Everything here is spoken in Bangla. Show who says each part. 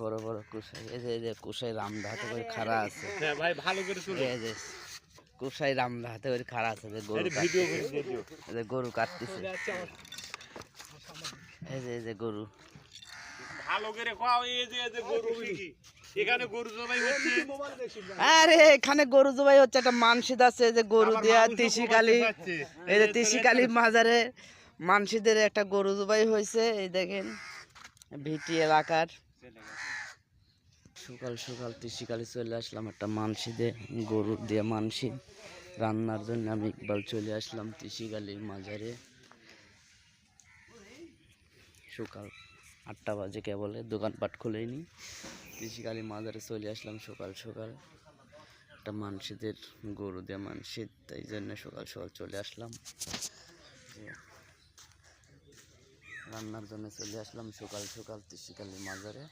Speaker 1: বড় বড় কুসাই, এই যে কুসাই রামদা হাতে করে খাড়া আছে।
Speaker 2: হ্যাঁ ভাই ভালো করে শুনে।
Speaker 1: এই যে কুসাই রামদা হাতে করে খাড়া আছে, যে গরু কাটতেছে, গরু কাটতেছে। এই যে গরু
Speaker 2: ভালো করে খাও। এই যে গরু কি এখানে গরু জবাই হচ্ছে।
Speaker 1: আরে এখানে গরু জবাই হচ্ছে, একটা মানসিদ আছে যে গরু দেয়া তিসিকালি, এই যে তিসিকালি মাজারে মানসিদের একটা গরু জবাই হয়েছে। এই দেখেন ভিটি এলাকার। সকাল সকাল তিসিকালি চলে আসলাম একটা মানসিদে, গরু দিয়ে মানসিদ রান্নার জন্য আমি ইকবাল চলে আসলাম তিসিকালির মাজারে। সকাল 8টা বাজে, কেবলে দোকানপাট খুলেনি। তিসিকালি মাজারে চলে আসলাম সকাল সকাল, একটা মানসিদের গরু দিয়ে মানসিদ, তাই জন্য সকাল সকাল চলে আসলাম। রান্নার জন্য চলে আসলাম সকাল সকাল তিসিকালি মাজারে।